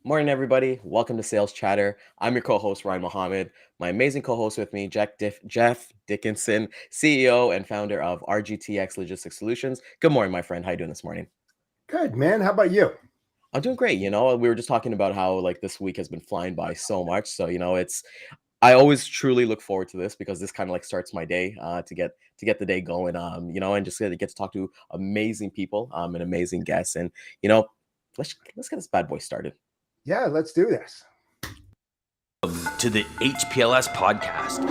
Morning, everybody. Welcome to Sales Chatter. I'm your co-host, Ryan Mohammed. My amazing co-host with me, Jeff Dickinson, CEO and founder of RGTX Logistics Solutions. Good morning, my friend. How you doing this morning? Good, man. How about you? I'm doing great. We were just talking about how like this week has been flying by so much. I always truly look forward to this because this kind of like starts my day to get the day going. And just get to talk to amazing people, and amazing guests, and you know, let's get this bad boy started. Yeah, let's do this. To the HPLS podcast.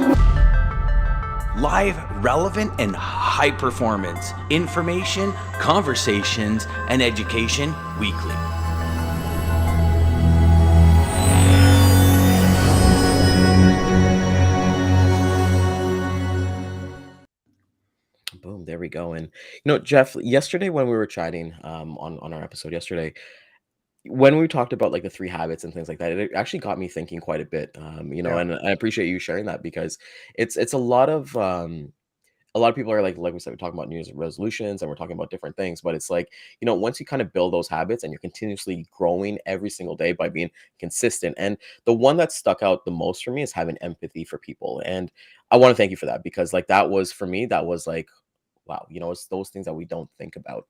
Live, relevant, and high performance information, conversations, and education weekly. Boom, there we go. And Jeff, yesterday when we were chatting on our episode yesterday, when we talked about like the three habits and things like that, it actually got me thinking quite a bit. Yeah. And I appreciate you sharing that because it's a lot of people are like we said, we're talking about New Year's resolutions and we're talking about different things, but it's like, once you kind of build those habits and you're continuously growing every single day by being consistent. And the one that stuck out the most for me is having empathy for people. And I want to thank you for that because like that was for me, that was like, wow, it's those things that we don't think about.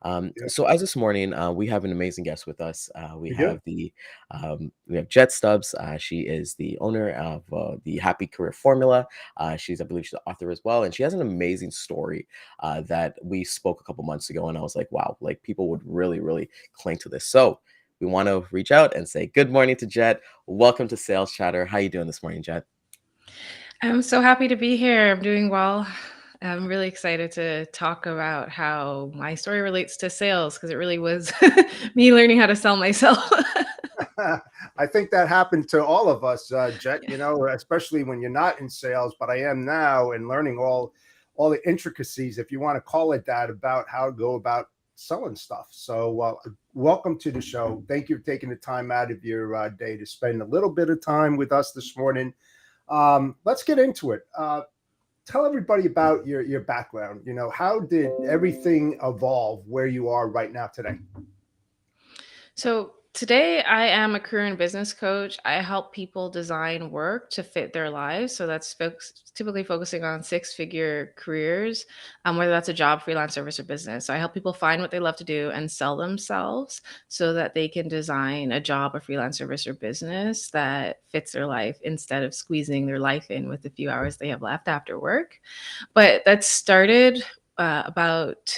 Yeah. So as this morning, we have an amazing guest with us. We do. We have Jette Stubbs. She is the owner of the Happy Career Formula. I believe she's the author as well, and she has an amazing story that we spoke a couple months ago, and I was like, wow, like people would really, really cling to this. So we want to reach out and say good morning to Jette. Welcome to Sales Chatter. How you doing this morning, Jette? I'm so happy to be here. I'm doing well. I'm really excited to talk about how my story relates to sales because it really was me learning how to sell myself. I think that happened to all of us, Jet, Yeah. especially when you're not in sales, but I am now and learning all the intricacies, if you want to call it that, about how to go about selling stuff. So welcome to the show. Thank you for taking the time out of your day to spend a little bit of time with us this morning. Let's get into it. Tell everybody about your background. How did everything evolve where you are right now today? So today I am a career and business coach. I help people design work to fit their lives. So that's typically focusing on six-figure careers, whether that's a job, freelance service, or business. So I help people find what they love to do and sell themselves so that they can design a job, a freelance service, or business that fits their life instead of squeezing their life in with the few hours they have left after work. But that started about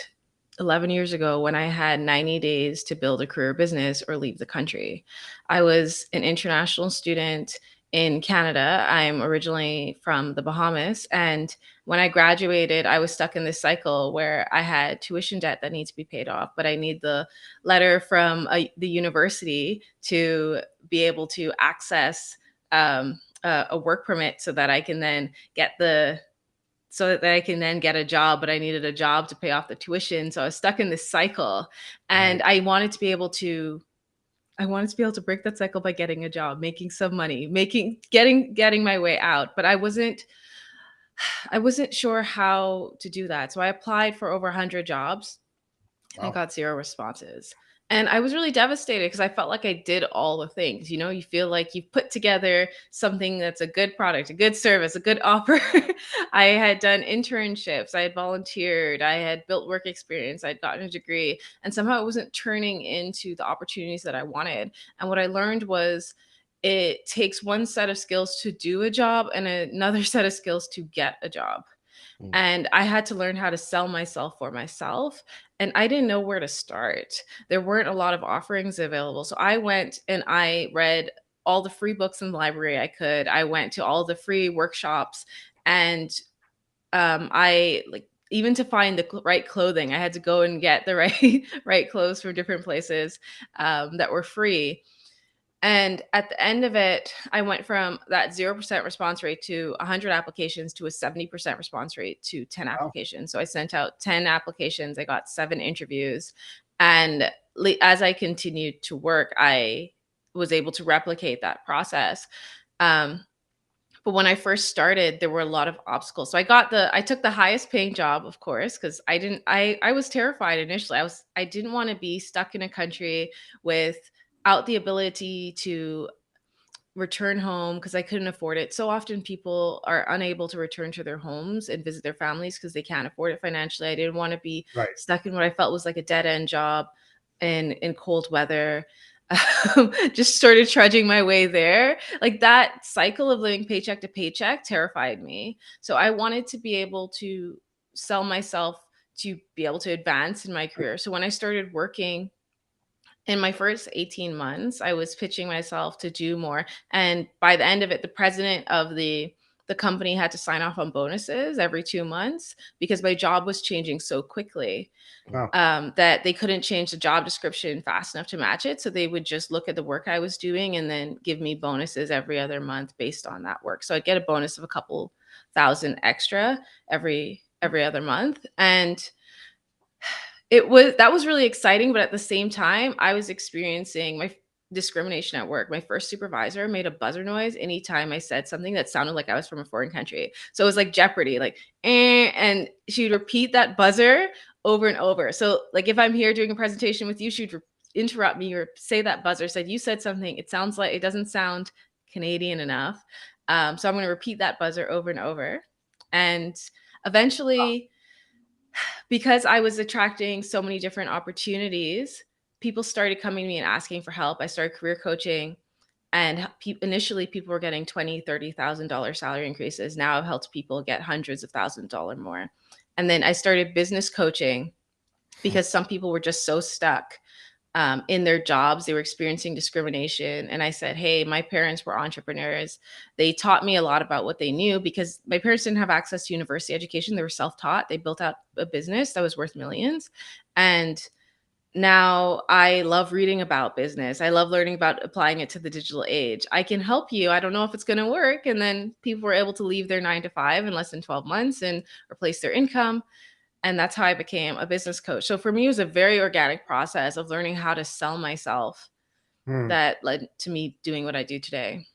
11 years ago when I had 90 days to build a career business or leave the country. I was an international student in Canada. I'm originally from the Bahamas. And when I graduated, I was stuck in this cycle where I had tuition debt that needs to be paid off, but I need the letter from the university to be able to access a work permit so that I can then get a job, but I needed a job to pay off the tuition. So I was stuck in this cycle, and Right. I wanted to be able to break that cycle by getting a job, making some money, getting my way out. But I wasn't sure how to do that. So I applied for over 100 jobs and I Wow. got zero responses. And I was really devastated because I felt like I did all the things. You feel like you've put together something that's a good product, a good service, a good offer. I had done internships, I had volunteered, I had built work experience, I'd gotten a degree, and somehow it wasn't turning into the opportunities that I wanted. And what I learned was it takes one set of skills to do a job and another set of skills to get a job. Mm. And I had to learn how to sell myself for myself. And I didn't know where to start. There weren't a lot of offerings available. So I went and I read all the free books in the library I could. I went to all the free workshops, and I like, even to find the right clothing, I had to go and get the right clothes from different places that were free. And at the end of it, I went from that 0% response rate to 100 applications to a 70% response rate to 10 Wow. applications. So I sent out 10 applications. I got 7 interviews. And as I continued to work, I was able to replicate that process. Um, but when I first started, there were a lot of obstacles. So I took the highest paying job, of course, because I was terrified initially. I didn't want to be stuck in a country with without the ability to return home because I couldn't afford it. So often people are unable to return to their homes and visit their families because they can't afford it financially. I didn't want to be Right. stuck in what I felt was like a dead end job in cold weather. Just started trudging my way there. Like that cycle of living paycheck to paycheck terrified me. So I wanted to be able to sell myself to be able to advance in my career. So when I started working in my first 18 months, I was pitching myself to do more. And by the end of it, the president of the company had to sign off on bonuses every 2 months because my job was changing so quickly Wow. that they couldn't change the job description fast enough to match it. So they would just look at the work I was doing and then give me bonuses every other month based on that work. So I'd get a bonus of a couple thousand extra every other month. And that was really exciting, but at the same time, I was experiencing discrimination at work. My first supervisor made a buzzer noise anytime I said something that sounded like I was from a foreign country. So it was like Jeopardy, like, and she would repeat that buzzer over and over. So, like, if I'm here doing a presentation with you, she'd interrupt me or say that buzzer, said, "You said something. It doesn't sound Canadian enough." So I'm going to repeat that buzzer over and over. And eventually, because I was attracting so many different opportunities, people started coming to me and asking for help. I started career coaching, and initially people were getting $20,000, $30,000 salary increases. Now I've helped people get hundreds of $1,000s more. And then I started business coaching because some people were just so stuck in their jobs. They were experiencing discrimination. And I said, hey, my parents were entrepreneurs. They taught me a lot about what they knew because my parents didn't have access to university education. They were self taught. They built out a business that was worth millions. And now I love reading about business. I love learning about applying it to the digital age. I can help you. I don't know if it's going to work. And then people were able to leave their 9 to 5 in less than 12 months and replace their income. And that's how I became a business coach. So for me, it was a very organic process of learning how to sell myself Hmm. that led to me doing what I do today.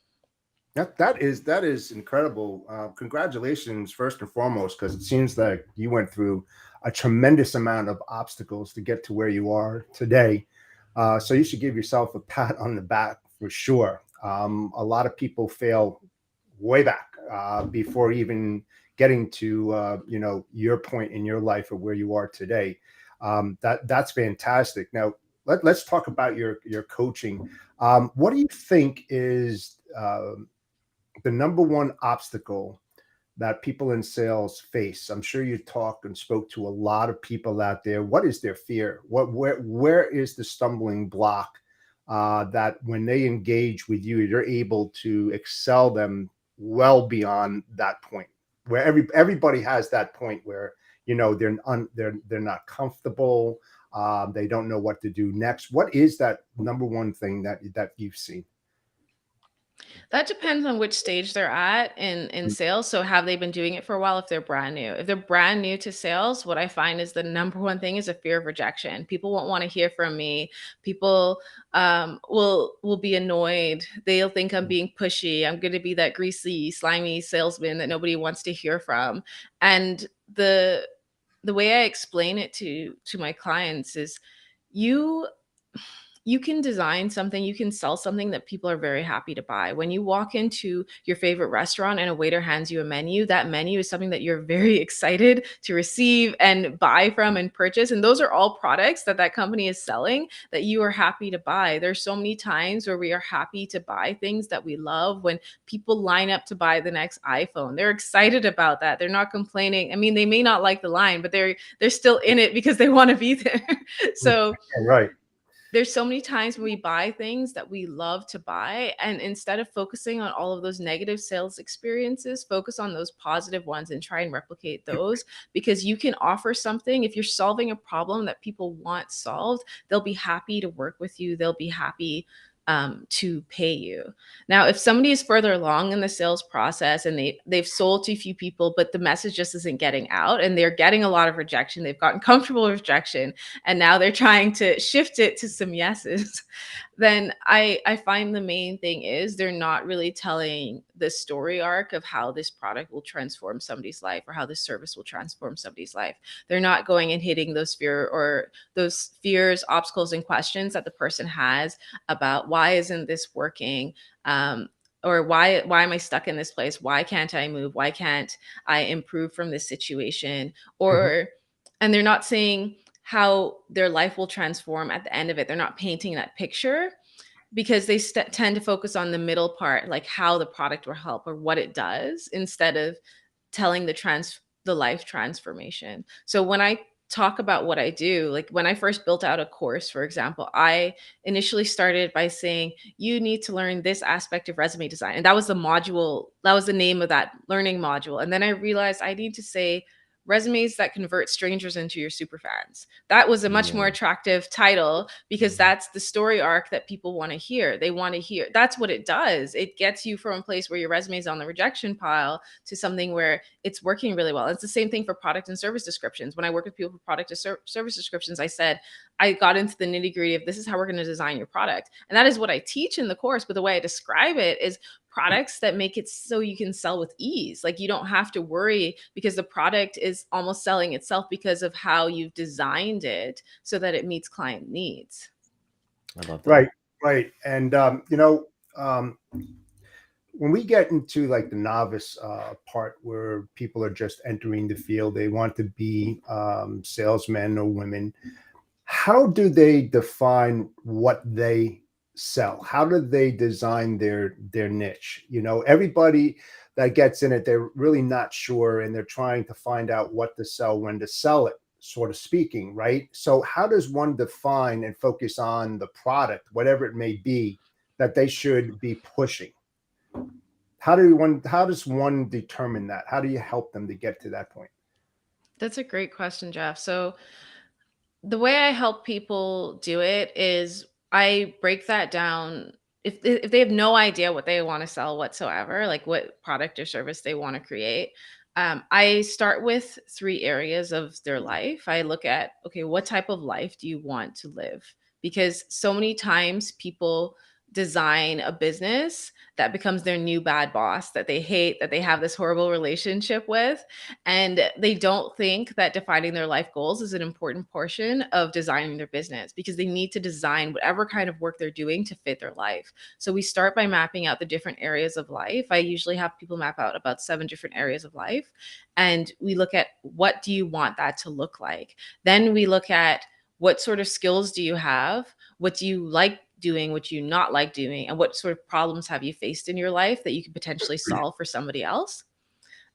That is incredible. Congratulations, first and foremost, because it seems like you went through a tremendous amount of obstacles to get to where you are today. So you should give yourself a pat on the back for sure. A lot of people fail way back before even getting to your point in your life or where you are today. That's fantastic. Now let's talk about your coaching. What do you think is the number one obstacle that people in sales face? I'm sure you talked and spoke to a lot of people out there. What is their fear? Where is the stumbling block that when they engage with you, you're able to excel them well beyond that point? Where everybody has that point where they're not comfortable. They don't know what to do next. What is that number one thing that you've seen? That depends on which stage they're at in sales. So have they been doing it for a while if they're brand new? If they're brand new to sales, what I find is the number one thing is a fear of rejection. People won't want to hear from me. People will be annoyed. They'll think I'm being pushy. I'm going to be that greasy, slimy salesman that nobody wants to hear from. And the way I explain it to my clients is you you can design something, you can sell something that people are very happy to buy. When you walk into your favorite restaurant and a waiter hands you a menu, that menu is something that you're very excited to receive and buy from and purchase. And those are all products that that company is selling that you are happy to buy. There's so many times where we are happy to buy things that we love. When people line up to buy the next iPhone, they're excited about that. They're not complaining. I mean, they may not like the line, but they're still in it because they want to be there. So Right. there's so many times when we buy things that we love to buy, and instead of focusing on all of those negative sales experiences, focus on those positive ones and try and replicate those, because you can offer something. If you're solving a problem that people want solved, they'll be happy to work with you. They'll be happy to pay you. Now, if somebody is further along in the sales process and they've sold to a few people, but the message just isn't getting out and they're getting a lot of rejection, they've gotten comfortable with rejection, and now they're trying to shift it to some yeses, then I find the main thing is they're not really telling the story arc of how this product will transform somebody's life or how this service will transform somebody's life. They're not going and hitting those fears, obstacles, and questions that the person has about why isn't this working, or why am I stuck in this place? Why can't I move? Why can't I improve from this situation? Mhm. And they're not saying how their life will transform at the end of it. They're not painting that picture because they tend to focus on the middle part, like how the product will help or what it does, instead of telling the life transformation. So when I talk about what I do, like when I first built out a course, for example, I initially started by saying you need to learn this aspect of resume design. And that was the module, that was the name of that learning module. And then I realized I need to say resumes that convert strangers into your super fans. That was a much more Yeah. attractive title because Mhm. that's the story arc that people want to hear. They want to hear, that's what it does. It gets you from a place where your resume is on the rejection pile to something where it's working really well. It's the same thing for product and service descriptions. When I work with people for product and service descriptions, I said, I got into the nitty gritty of this is how we're going to design your product. And that is what I teach in the course. But the way I describe it is products that make it so you can sell with ease. Like you don't have to worry because the product is almost selling itself because of how you've designed it so that it meets client needs. I love that. Right, right. And um, when we get into like the novice part where people are just entering the field, they want to be salesmen or women. How do they define what they sell? How do they design their niche? Everybody that gets in it, they're really not sure, and they're trying to find out what to sell, when to sell it, sort of speaking, right? So how does one define and focus on the product, whatever it may be, that they should be pushing? How does one determine that? How do you help them to get to that point? That's a great question, Jeff. So the way I help people do it is I break that down. If they have no idea what they want to sell whatsoever, like what product or service they want to create, I start with three areas of their life. I look at, okay, what type of life do you want to live? Because so many times people design a business that becomes their new bad boss that they hate, that they have this horrible relationship with, and they don't think that defining their life goals is an important portion of designing their business because they need to design whatever kind of work they're doing to fit their life. So we start by mapping out the different areas of life. I usually have people map out about 7 different areas of life. And we look at what do you want that to look like? Then we look at what sort of skills do you have? What do you like doing, what you not like doing, and what sort of problems have you faced in your life that you could potentially solve for somebody else?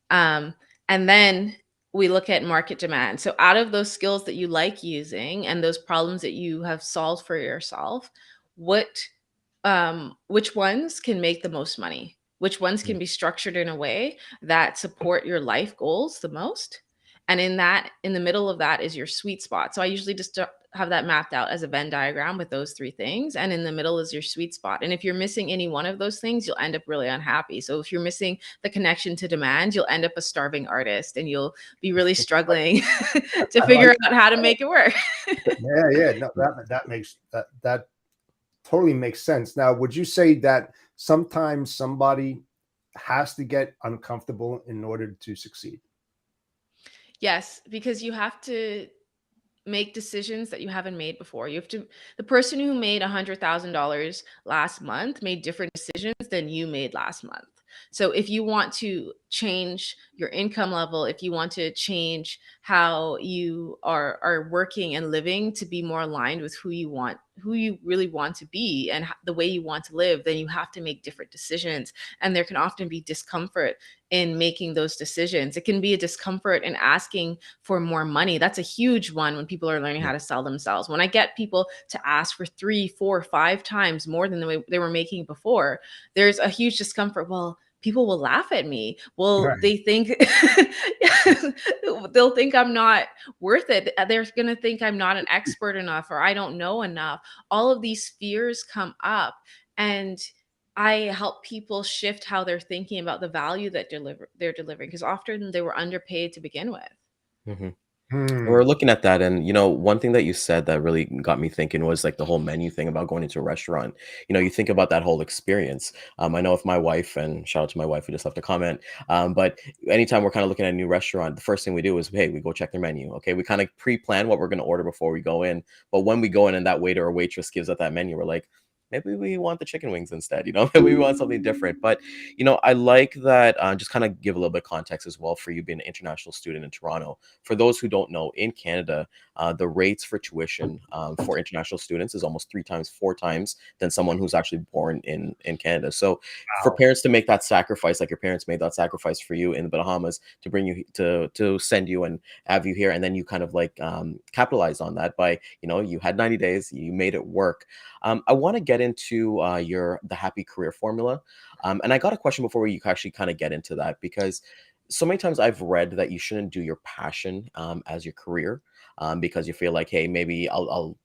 Um, and then we look at market demand. So out of those skills that you like using and those problems that you have solved for yourself, what which ones can make the most money? Which ones Mm. can be structured in a way that support your life goals the most? And in the middle of that is your sweet spot. So I usually just have that mapped out as a Venn diagram with those three things. And in the middle is your sweet spot. And if you're missing any one of those things, you'll end up really unhappy. So if you're missing the connection to demand, you'll end up a starving artist and you'll be really struggling to I like figure out how to make it work. Yeah, yeah. No, that makes that totally makes sense. Now, would you say that sometimes somebody has to get uncomfortable in order to succeed? Yes, because you have to make decisions that you haven't made before. You have to The person who made $100,000 last month made different decisions than you made last month. So if you want to change your income level, if you want to change how you are working and living to be more aligned with who you really want to be and the way you want to live, then you have to make different decisions. And there can often be discomfort in making those decisions. It can be a discomfort in asking for more money. That's a huge one when people are learning Yeah. how to sell themselves. When I get people to ask for 3, 4, 5 times more than they were making before, there's a huge discomfort. Well, people will laugh at me. Well, Right. they think they'll think I'm not worth it. They're going to think I'm not an expert enough or I don't know enough. All of these fears come up, and I help people shift how they're thinking about the value that they're delivering, because often they were underpaid to begin with. Mhm. We're Hmm. looking at that, and one thing that you said that really got me thinking was like the whole menu thing about going into a restaurant. You think about that whole experience. I know if my wife, and shout out to my wife who just left a comment, but anytime we're kind of looking at a new restaurant, the first thing we do is, hey, we go check their menu. Okay, we kind of pre-plan what we're going to order before we go in. But when we go in and that waiter or waitress gives us that menu, we're like, maybe we want the chicken wings instead. Maybe we want something different. But I like that. Just kind of give a little bit of context as well for you being an international student in Toronto. For those who don't know, in Canada, the rates for tuition for international students is almost 3 times, 4 times than someone who's actually born in Canada. So for Wow. parents to make that sacrifice, like your parents made that sacrifice for you in the Bahamas to bring you to send you and have you here, and then you kind of like capitalize on that by you had 90 days, you made it work. I want to get into the happy career formula, and I got a question before we actually kind of get into that, because so many times I've read that you shouldn't do your passion as your career, because you feel like, hey, maybe it'll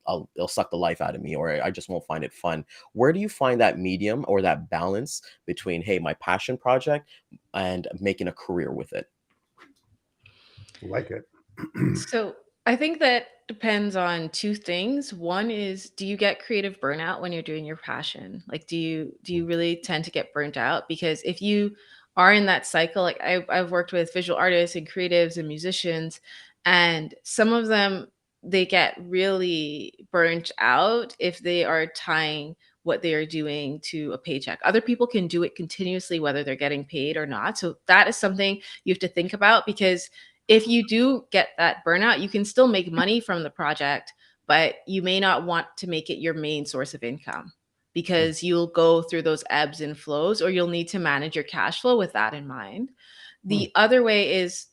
suck the life out of me, or I just won't find it fun. Where do you find that medium or that balance between, hey, my passion project and making a career with it? Like it. So I think that depends on two things. One is, do you get creative burnout when you're doing your passion? Like, do you really tend to get burnt out? Because if you are in that cycle, like I've worked with visual artists and creatives and musicians, and some of them, they get really burnt out if they are tying what they are doing to a paycheck. Other people can do it continuously, whether they're getting paid or not. So that is something you have to think about, because if you do get that burnout, you can still make money from the project, but you may not want to make it your main source of income, because you'll go through those ebbs and flows, or you'll need to manage your cash flow with that in mind. Hmm. The other way is,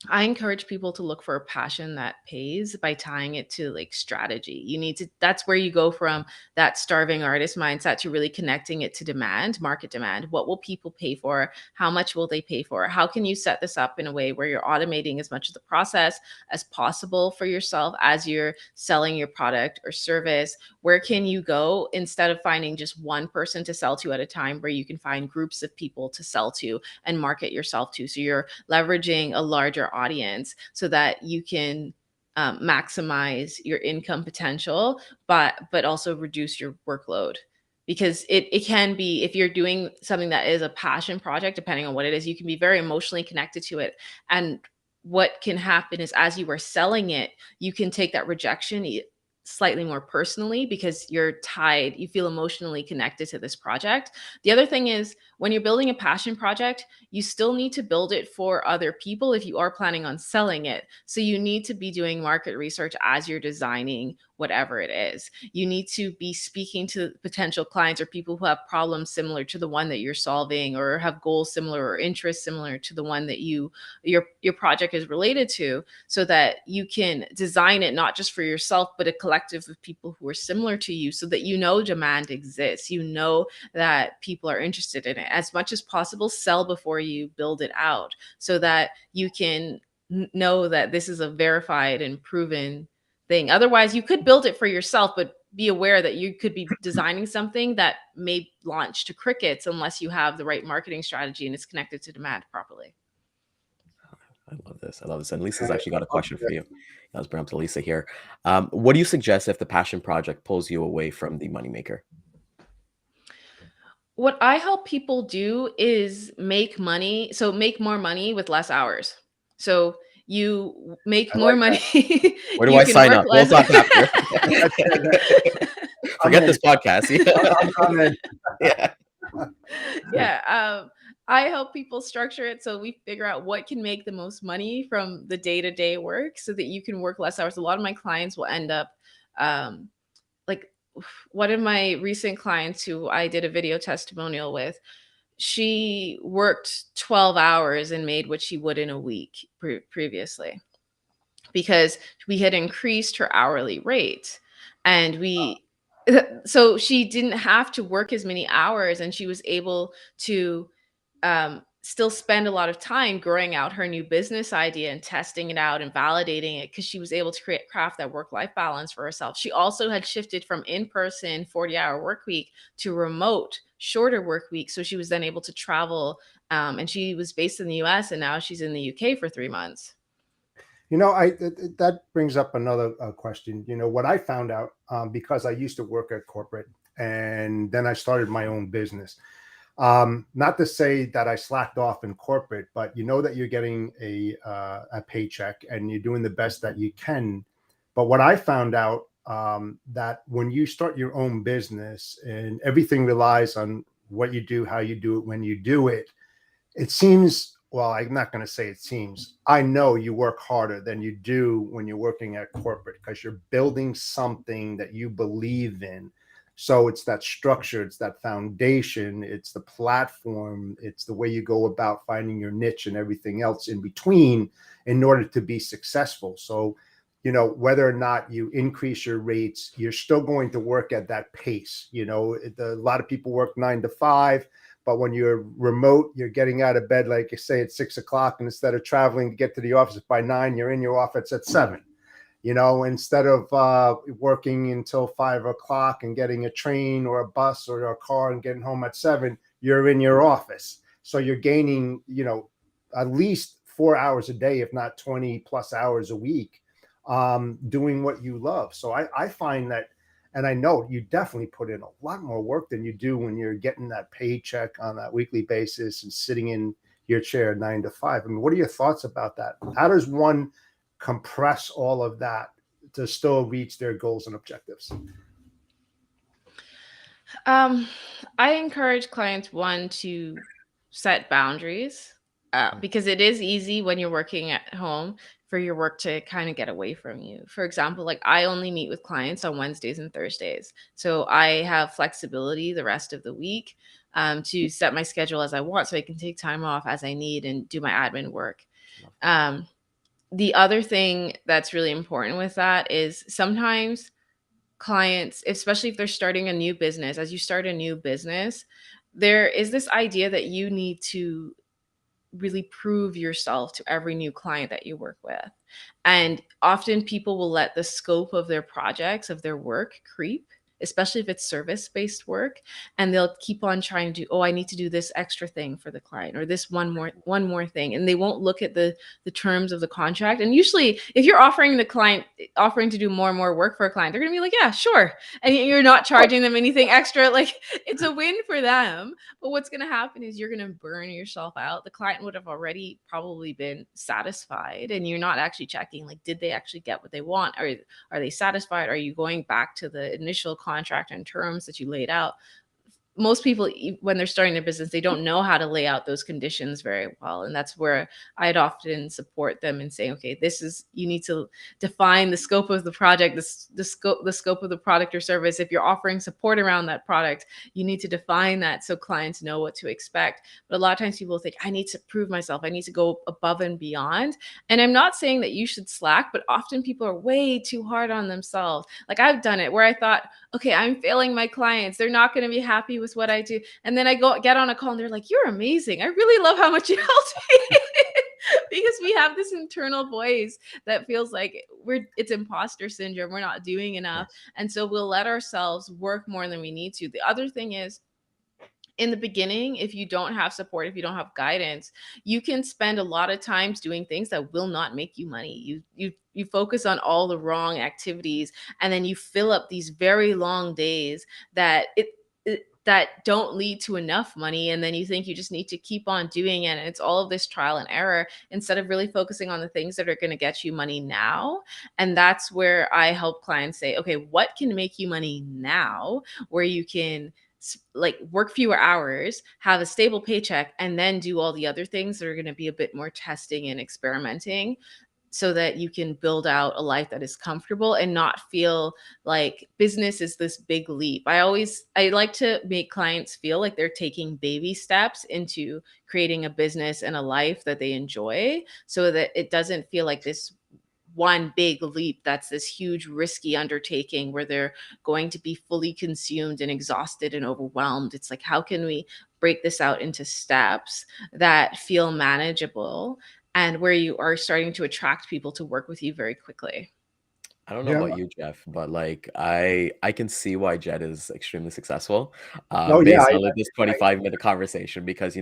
I encourage people to look for a passion that pays by tying it to like strategy. You need to, that's where you go from that starving artist mindset to really connecting it to demand, market demand. What will people pay for? How much will they pay for? How can you set this up in a way where you're automating as much of the process as possible for yourself as you're selling your product or service? Where can you go instead of finding just one person to sell to at a time, where you can find groups of people to sell to and market yourself to? So you're leveraging a larger audience so that you can maximize your income potential, but also reduce your workload. Because it can be, if you're doing something that is a passion project, depending on what it is, you can be very emotionally connected to it. And what can happen is, as you are selling it, you can take that rejection slightly more personally, because you're tied, you feel emotionally connected to this project. The other thing is, when you're building a passion project, you still need to build it for other people if you are planning on selling it. So you need to be doing market research as you're designing whatever it is. You need to be speaking to potential clients or people who have problems similar to the one that you're solving, or have goals similar or interests similar to the one that your project is related to, so that you can design it not just for yourself, but a collective of people who are similar to you, so that demand exists. That people are interested in it. As much as possible, sell before you build it out, so that you can know that this is a verified and proven thing. Otherwise, you could build it for yourself, but be aware that you could be designing something that may launch to crickets unless you have the right marketing strategy and it's connected to demand properly. I love this. I love this. And Lisa's I actually got a love question for this. you. I was bringing up to Lisa here. What do you suggest if the passion project pulls you away from the moneymaker? What I help people do is make money. So make more money with less hours. So you make I more like money. that. Where do You I can sign work up? We'll less. talk after. That's good. I'm Forget in. this podcast. I'm in. Yeah. Yeah. I help people structure it so we figure out what can make the most money from the day to day work, so that you can work less hours. A lot of my clients will end up, um, like, one of my recent clients who I did a video testimonial with, she worked 12 hours and made what she would in a week previously, because we had increased her hourly rate, and we so she didn't have to work as many hours, and she was able to still spend a lot of time growing out her new business idea and testing it out and validating it because she was able to craft that work-life balance for herself. She also had shifted from in-person 40-hour work week to remote shorter work week. So she was then able to travel, and she was based in the US and now she's in the UK for 3 months. That brings up another question. What I found out, because I used to work at corporate and then I started my own business. Not to say that I slacked off in corporate, but that you're getting a paycheck and you're doing the best that you can. But what I found out, that when you start your own business and everything relies on what you do, how you do it, when you do it, it seems, well, I'm not going to say it seems, I know you work harder than you do when you're working at corporate because you're building something that you believe in. So it's that structure, it's that foundation, it's the platform, it's the way you go about finding your niche and everything else in between in order to be successful. So, whether or not you increase your rates, you're still going to work at that pace. A lot of people work 9 to 5. But when you're remote, you're getting out of bed, like you say, at 6 o'clock. And instead of traveling to get to the office by 9, you're in your office at 7. Instead of working until 5 o'clock and getting a train or a bus or a car and getting home at 7, you're in your office. So you're gaining, at least 4 hours a day, if not 20 plus hours a week, doing what you love. So I find that, and I know you definitely put in a lot more work than you do when you're getting that paycheck on that weekly basis and sitting in your chair 9 to 5. I mean, what are your thoughts about that? How does one compress all of that to still reach their goals and objectives? I encourage clients, one, to set boundaries, because it is easy when you're working at home for your work to kind of get away from you. For example, like I only meet with clients on Wednesdays and Thursdays. So I have flexibility the rest of the week, to set my schedule as I want so I can take time off as I need and do my admin work. Um, the other thing that's really important with that is sometimes clients, especially if they're starting a new business, as you start a new business, there is this idea that you need to really prove yourself to every new client that you work with. And often people will let the scope of their projects, of their work creep, especially if it's service-based work, and they'll keep on trying to do, oh, I need to do this extra thing for the client or this one more thing. And they won't look at the terms of the contract. And usually if you're offering to do more and more work for a client, they're going to be like, yeah, sure. And you're not charging them anything extra. Like it's a win for them. But what's going to happen is you're going to burn yourself out. The client would have already probably been satisfied, and you're not actually checking, like, did they actually get what they want? Are they satisfied? Are you going back to the initial contract and terms that you laid out? Most people, when they're starting their business, they don't know how to lay out those conditions very well. And that's where I'd often support them and say, okay, you need to define the scope of the project, the scope of the product or service. If you're offering support around that product, you need to define that so clients know what to expect. But a lot of times people think, I need to prove myself, I need to go above and beyond. And I'm not saying that you should slack, but often people are way too hard on themselves. Like I've done it where I thought, okay, I'm failing my clients, they're not going to be happy with what I do. And then I get on a call and they're like, you're amazing, I really love how much you helped me. Because we have this internal voice that feels like it's imposter syndrome, we're not doing enough. Yes. And so we'll let ourselves work more than we need to. The other thing is, in the beginning, if you don't have support, if you don't have guidance, you can spend a lot of times doing things that will not make you money. You focus on all the wrong activities, and then you fill up these very long days that don't lead to enough money. And then you think you just need to keep on doing it. And it's all of this trial and error instead of really focusing on the things that are going to get you money now. And that's where I help clients say, okay, what can make you money now, where you can like work fewer hours, have a stable paycheck, and then do all the other things that are going to be a bit more testing and experimenting, so that you can build out a life that is comfortable and not feel like business is this big leap. I like to make clients feel like they're taking baby steps into creating a business and a life that they enjoy, so that it doesn't feel like this one big leap that's this huge risky undertaking where they're going to be fully consumed and exhausted and overwhelmed. It's like, how can we break this out into steps that feel manageable and where you are starting to attract people to work with you very quickly? I don't know Yeah. about you, Jeff, but like I can see why Jet is extremely successful, Oh yeah. based on like this 25-minute conversation because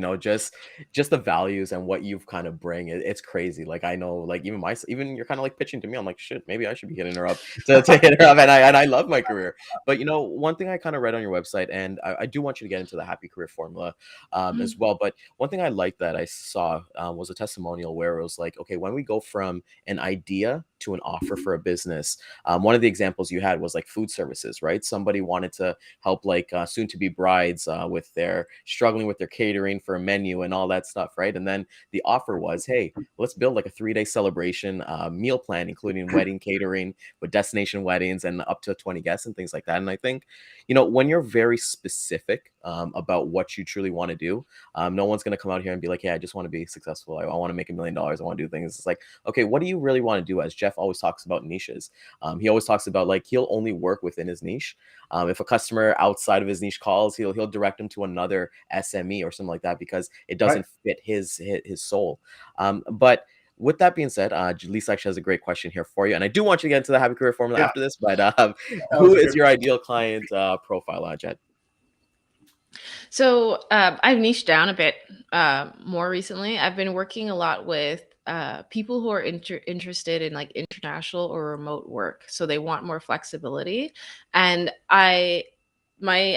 just the values and what you've kind of bring it's crazy. Like I know like even you're kind of like pitching to me. I'm like shit, maybe I should be hitting her up to hit her up, and I love my career. But one thing I kind of read on your website, and I do want you to get into the happy career formula as Mhm. well. But one thing I like that I saw was a testimonial where it was like, okay, when we go from an idea to an offer for a business, one of the examples you had was like food services, right? Somebody wanted to help like soon to be brides with their struggling with their catering for a menu and all that stuff, right? And then the offer was, hey, let's build like a 3-day celebration meal plan, including wedding catering with destination weddings and up to 20 guests and things like that. And I think, when you're very specific about what you truly want to do, no one's going to come out here and be like, hey, I just want to be successful. I want to make $1 million. I want to do things. It's like, okay, what do you really want to do? As Jeff always talks about niches. He always talks about like he'll only work within his niche. If a customer outside of his niche calls, he'll direct him to another SME or something like that because it Right. doesn't fit his soul. But with that being said, Lisa actually has a great question here for you, and I do want you to get into the happy career formula Yeah. after this. But That who was a is good. your ideal client profile, Jed? So I've niched down a bit more recently. I've been working a lot with people who are interested in like international or remote work. So they want more flexibility. And my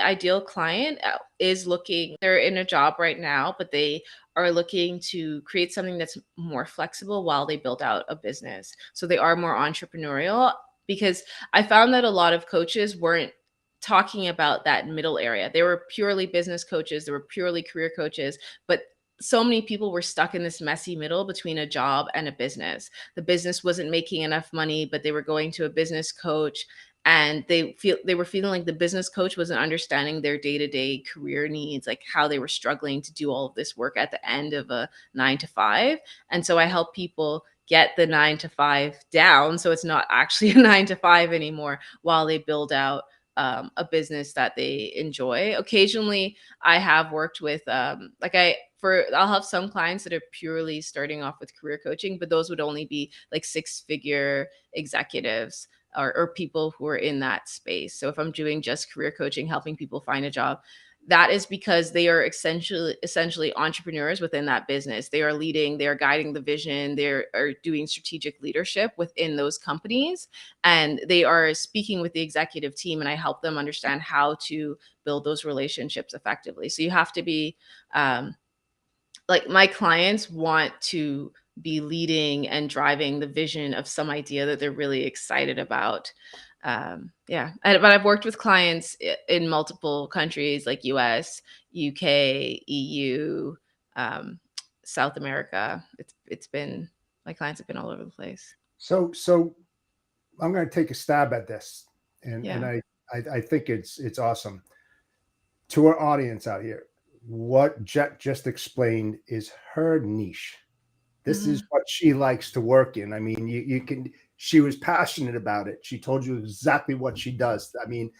ideal client is looking, they're in a job right now, but they are looking to create something that's more flexible while they build out a business. So they are more entrepreneurial because I found that a lot of coaches weren't talking about that middle area. They were purely business coaches, they were purely career coaches, but so many people were stuck in this messy middle between a job and a business. The business wasn't making enough money, but they were going to a business coach and they were feeling like the business coach wasn't understanding their day-to-day career needs, like how they were struggling to do all of this work at the end of a 9 to 5. And so I help people get the 9 to 5 down so it's not actually a 9 to 5 anymore while they build out a business that they enjoy. Occasionally, I have worked with I'll have some clients that are purely starting off with career coaching, but those would only be like 6-figure executives or people who are in that space. So if I'm doing just career coaching, helping people find a job, that is because they are essentially entrepreneurs within that business. They are leading, they are guiding the vision, they are doing strategic leadership within those companies, and they are speaking with the executive team. And I help them understand how to build those relationships effectively. So you have to be like, my clients want to be leading and driving the vision of some idea that they're really excited about. Yeah, but I've worked with clients in multiple countries like US, UK, EU, um, South America. It's been, my clients have been all over the place. So I'm going to take a stab at this, and Yeah. I think it's awesome. To our audience out here, what Jet just explained is her niche. This is Mhm. what she likes to work in. I mean, you can. She was passionate about it. She told you exactly what she does. I mean,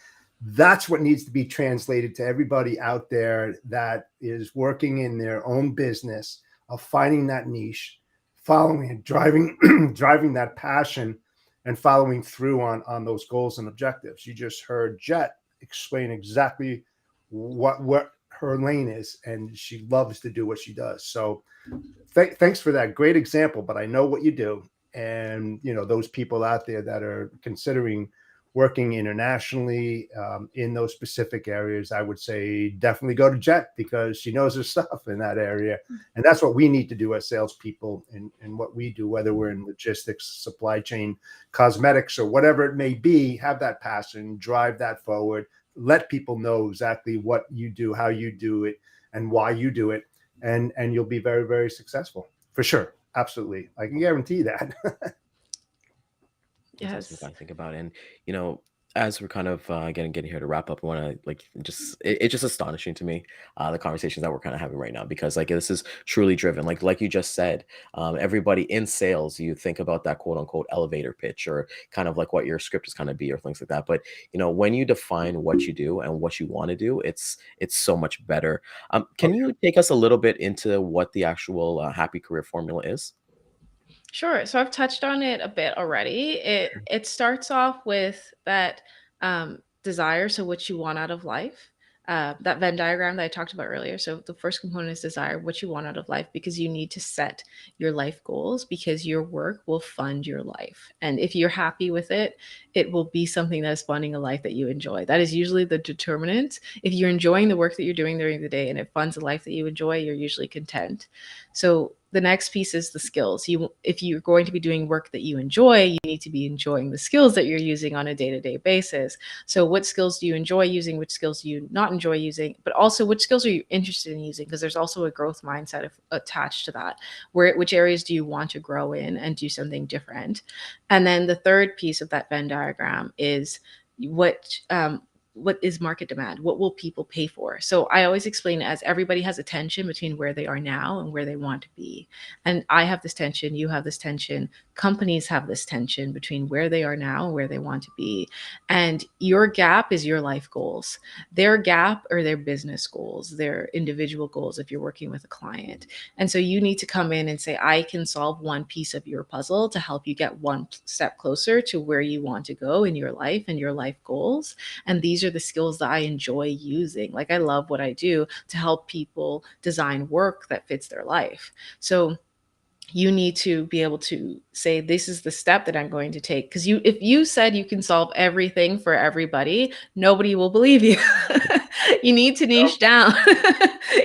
that's what needs to be translated to everybody out there that is working in their own business of finding that niche, following it, driving driving that passion, and following through on those goals and objectives. You just heard Jet explain exactly what her lane is, and she loves to do what she does. So thanks for that great example. But I know what you do, and those people out there that are considering working internationally in those specific areas, I would say definitely go to Jet because she knows her stuff in that area, and that's what we need to do as salespeople in what we do, whether we're in logistics, supply chain, cosmetics, or whatever it may be. Have that passion, drive that forward, let people know exactly what you do, how you do it, and why you do it, and you'll be very, very successful for sure. Absolutely, I can guarantee that. That's awesome to Yes. kind of think about. And, you know, As we're kind of getting here to wrap up, I want to like just it's just astonishing to me, the conversations that we're kind of having right now, because like this is truly driven, like you just said, everybody in sales, you think about that quote unquote elevator pitch, or kind of like what your script is kind of be, or things like that. But when you define what you do and what you want to do, it's so much better. Oh Can you take us a little bit into what the actual happy career formula is? Sure. So I've touched on it a bit already. It starts off with that desire, so what you want out of life. That Venn diagram that I talked about earlier. So the first component is desire, what you want out of life, because you need to set your life goals because your work will fund your life. And if you're happy with it, it will be something that is funding a life that you enjoy. That is usually the determinant. If you're enjoying the work that you're doing during the day and it funds a life that you enjoy, you're usually content. So the next piece is the skills. If you're going to be doing work that you enjoy, you need to be enjoying the skills that you're using on a day-to-day basis. So what skills do you enjoy using? Which skills do you not enjoy using? But also, which skills are you interested in using? Because there's also a growth mindset attached to that. Which areas do you want to grow in and do something different? And then the third piece of that Venn diagram is what is market demand? What will people pay for? So I always explain it as everybody has a tension between where they are now and where they want to be. And I have this tension, you have this tension, companies have this tension between where they are now and where they want to be. And your gap is your life goals. Their gap are their business goals, their individual goals if you're working with a client. And so you need to come in and say, I can solve one piece of your puzzle to help you get one step closer to where you want to go in your life and your life goals. And these are the skills that I enjoy using. Like I love what I do to help people design work that fits their life. So you need to be able to say this is the step that I'm going to take, because if you said you can solve everything for everybody, nobody will believe you. You need to no. niche down.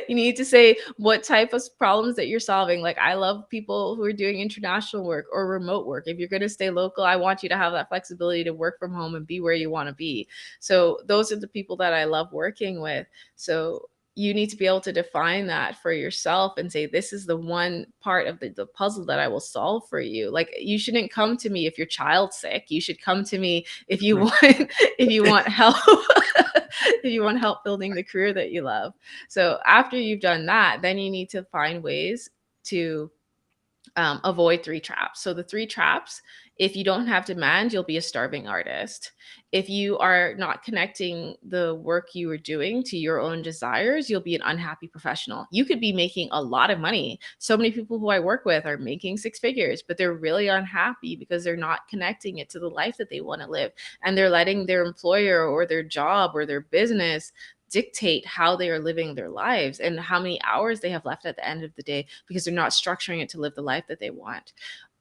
You need to say what type of problems that you're solving. Like I love people who are doing international work or remote work. If you're going to stay local, I want you to have that flexibility to work from home and be where you want to be. So those are the people that I love working with. So you need to be able to define that for yourself and say, this is the one part of the puzzle that I will solve for you. Like you shouldn't come to me if your child's sick. You should come to me if you want if you want help. If you want help building the career that you love. So after you've done that, then you need to find ways to avoid three traps. So the three traps: if you don't have demand, you'll be a starving artist. If you are not connecting the work you are doing to your own desires, you'll be an unhappy professional. You could be making a lot of money. So many people who I work with are making six figures, but they're really unhappy because they're not connecting it to the life that they want to live. And they're letting their employer or their job or their business dictate how they are living their lives and how many hours they have left at the end of the day, because they're not structuring it to live the life that they want.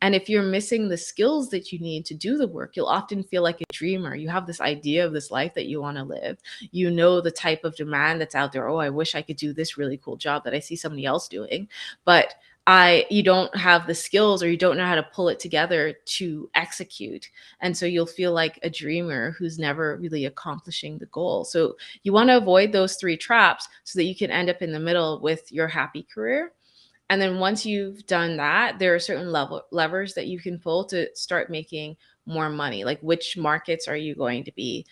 And if you're missing the skills that you need to do the work, you'll often feel like a dreamer. You have this idea of this life that you want to live. You know the type of demand that's out there. Oh, I wish I could do this really cool job that I see somebody else doing. But you don't have the skills, or you don't know how to pull it together to execute. And so you'll feel like a dreamer who's never really accomplishing the goal. So you want to avoid those three traps so that you can end up in the middle with your happy career. And then once you've done that, there are certain levers that you can pull to start making more money. Like which markets are you going to be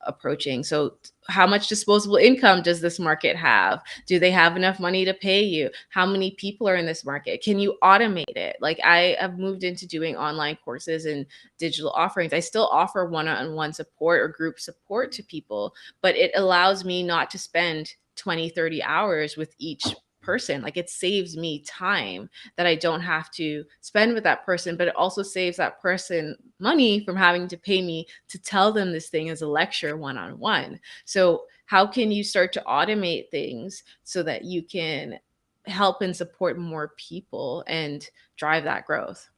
approaching? So how much disposable income does this market have? Do they have enough money to pay you? How many people are in this market? Can you automate it? Like I have moved into doing online courses and digital offerings. I still offer one-on-one support or group support to people, but it allows me not to spend 20, 30 hours with each person. Like it saves me time that I don't have to spend with that person, but it also saves that person money from having to pay me to tell them this thing as a lecture one-on-one. So how can you start to automate things so that you can help and support more people and drive that growth?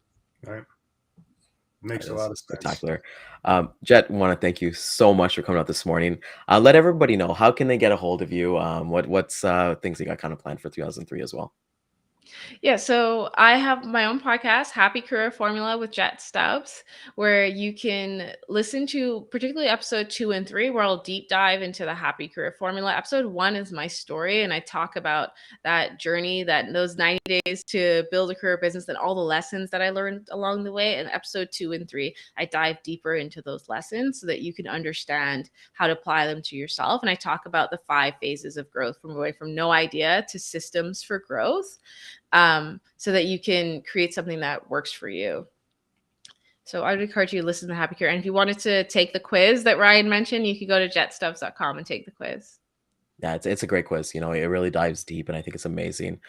Right. That Makes a is lot of sense. spectacular. Jet, want to thank you so much for coming out this morning. Let everybody know, how can they get a hold of you? What's things you got kind of planned for 2003 as well? Yeah, so I have my own podcast, Happy Career Formula with Jette Stubbs, where you can listen to particularly episode 2 and 3, where I'll deep dive into the Happy Career Formula. Episode 1 is my story, and I talk about that journey, that those 90 days to build a career business, and all the lessons that I learned along the way. And episode 2 and 3, I dive deeper into those lessons so that you can understand how to apply them to yourself. And I talk about the 5 phases of growth, from going from no idea to systems for growth, so that you can create something that works for you. So I would encourage you to listen to Happy Cure. And if you wanted to take the quiz that Ryan mentioned, you could go to jetstubbs.com and take the quiz. Yeah, it's a great quiz. It really dives deep, and I think it's amazing.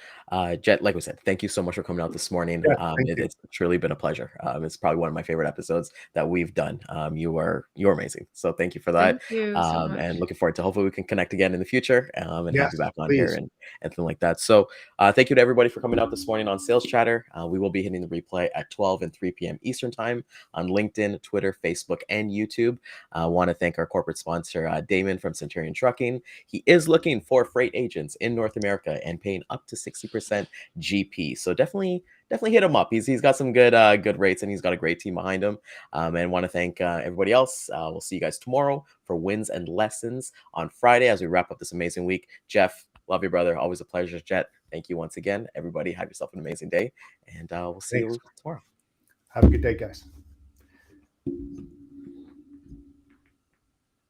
Jet, like we said, thank you so much for coming out this morning. Yes, thank you. It's truly been a pleasure. It's probably one of my favorite episodes that we've done. You're amazing. So thank you for that. Thank you so And much. looking forward to, hopefully we can connect again in the future, and have Yes, you back on here please. and anything like that. So thank you to everybody for coming out this morning on Sales Chatter. We will be hitting the replay at 12 and 3 p.m. Eastern time on LinkedIn, Twitter, Facebook, and YouTube. I want to thank our corporate sponsor, Daman from Centurion Trucking. He is looking for freight agents in North America and paying up to 60% GP. So definitely hit him up. He's got some good rates, and he's got a great team behind him. And want to thank everybody else. We'll see you guys tomorrow for Wins and Lessons on Friday as we wrap up this amazing week. Jeff, love you, brother. Always a pleasure. Jet, thank you once again. Everybody, have yourself an amazing day, and we'll see Thanks. you tomorrow. Have a good day, guys.